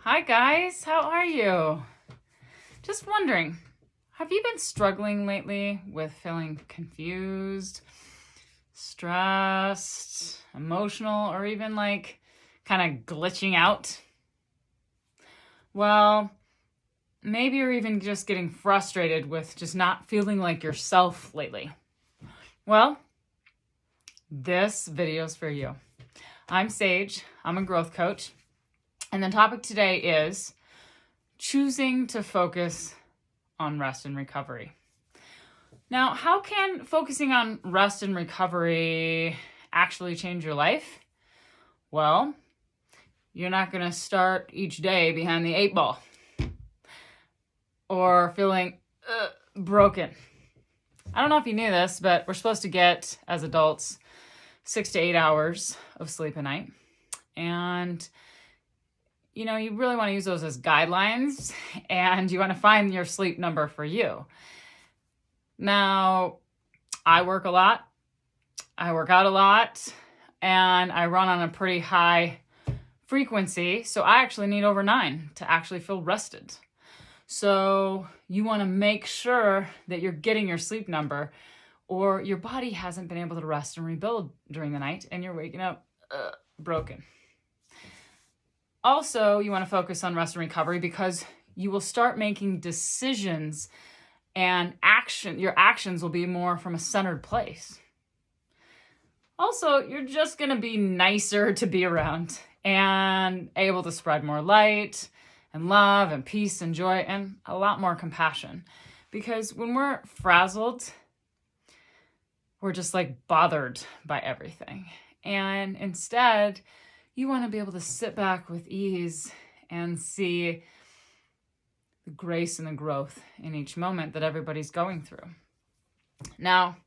Hi guys, how are you? Just wondering, have you been struggling lately with feeling confused, stressed, emotional, or even kind of glitching out? Well, maybe you're even just getting frustrated with just not feeling like yourself lately. Well, this video is for you. I'm Sage, I'm a growth coach, and the topic today is choosing to focus on rest and recovery. Now, how can focusing on rest and recovery actually change your life? Well, you're not going to start each day behind the 8 ball or feeling broken. I don't know if you knew this, but we're supposed to get, as adults, 6 to 8 hours of sleep a night. And you really want to use those as guidelines, and you want to find your sleep number for you. Now, I work a lot, I work out a lot, and I run on a pretty high frequency, so I actually need over 9 to actually feel rested. So you want to make sure that you're getting your sleep number, or your body hasn't been able to rest and rebuild during the night, and you're waking up broken. Also, you want to focus on rest and recovery because you will start making decisions, and your actions will be more from a centered place. Also, you're just going to be nicer to be around and able to spread more light and love and peace and joy and a lot more compassion. Because when we're frazzled, we're just bothered by everything. And instead, you want to be able to sit back with ease and see the grace and the growth in each moment that everybody's going through. Now,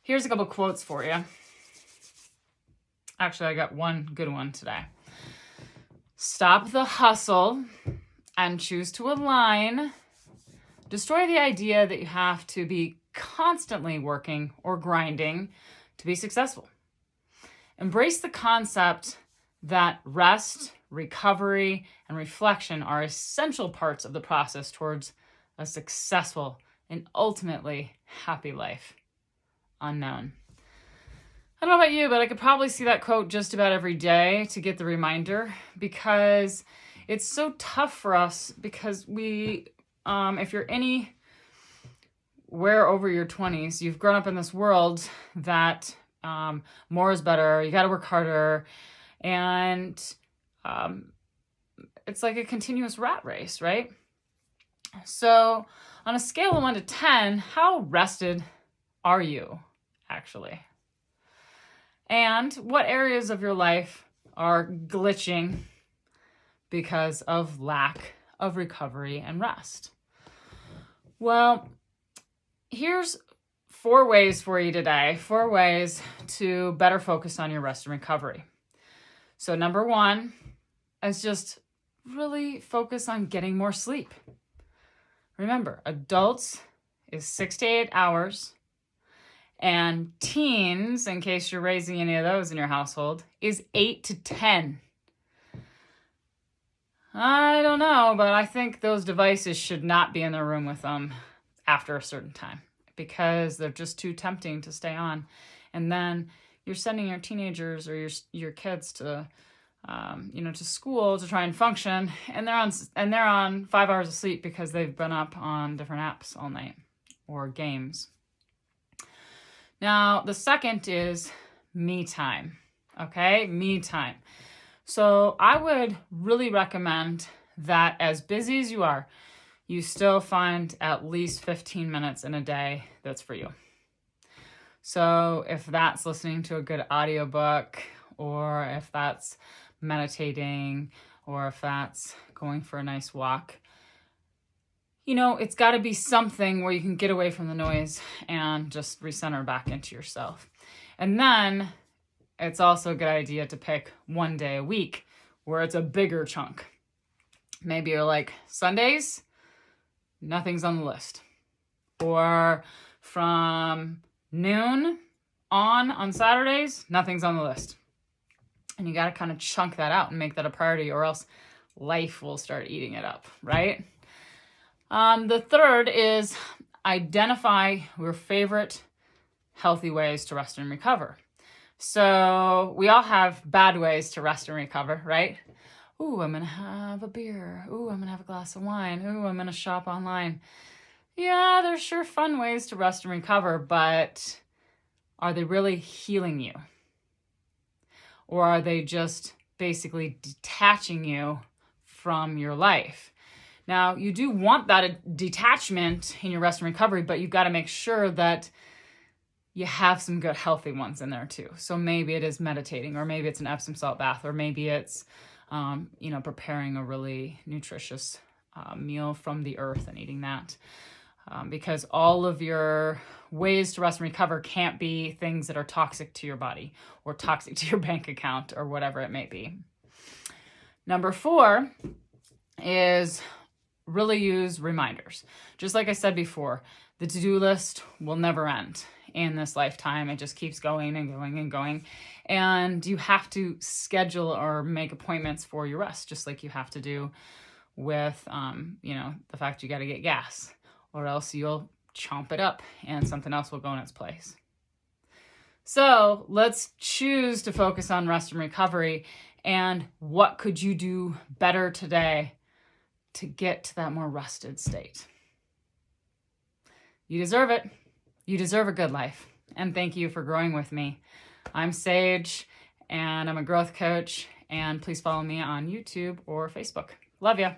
here's a couple quotes for you. Actually, I got one good one today. Stop the hustle and choose to align. Destroy the idea that you have to be constantly working or grinding to be successful. Embrace the concept that rest, recovery, and reflection are essential parts of the process towards a successful and ultimately happy life. Unknown. I don't know about you, but I could probably see that quote just about every day to get the reminder, because it's so tough for us, because we, if you're anywhere over your 20s, you've grown up in this world that more is better, you got to work harder, and it's like a continuous rat race, right? So on a scale of 1 to 10, how rested are you actually? And what areas of your life are glitching because of lack of recovery and rest? Well, here's 4 ways for you today, 4 ways to better focus on your rest and recovery. So number 1 is just really focus on getting more sleep. Remember, adults is 6 to 8 hours, and teens, in case you're raising any of those in your household, is 8 to 10. I don't know, but I think those devices should not be in the room with them after a certain time, because they're just too tempting to stay on. And then you're sending your teenagers or your kids to to school to try and function, and they're on 5 hours of sleep because they've been up on different apps all night or games. Now, the second is me time. Okay, me time. So I would really recommend that, as busy as you are, you still find at least 15 minutes in a day that's for you. So if that's listening to a good audiobook, or if that's meditating, or if that's going for a nice walk, it's got to be something where you can get away from the noise and just recenter back into yourself. And then it's also a good idea to pick 1 day a week where it's a bigger chunk. Maybe you're like, Sundays, nothing's on the list. Or from noon on Saturdays, nothing's on the list. And you got to kind of chunk that out and make that a priority, or else life will start eating it up, right? The third is identify your favorite healthy ways to rest and recover. So we all have bad ways to rest and recover, right? Ooh, I'm going to have a beer. Ooh, I'm going to have a glass of wine. Ooh, I'm going to shop online. Yeah, there's sure fun ways to rest and recover, but are they really healing you? Or are they just basically detaching you from your life? Now, you do want that detachment in your rest and recovery, but you've got to make sure that you have some good healthy ones in there too. So maybe it is meditating, or maybe it's an Epsom salt bath, or maybe it's preparing a really nutritious meal from the earth and eating that. Because all of your ways to rest and recover can't be things that are toxic to your body or toxic to your bank account or whatever it may be. Number 4 is really use reminders. Just like I said before, the to-do list will never end in this lifetime. It just keeps going and going and going. And you have to schedule or make appointments for your rest, just like you have to do with, the fact you got to get gas, or else you'll chomp it up and something else will go in its place. So let's choose to focus on rest and recovery, and what could you do better today to get to that more rested state? You deserve it. You deserve a good life. And thank you for growing with me. I'm Sage, and I'm a growth coach, and please follow me on YouTube or Facebook. Love ya.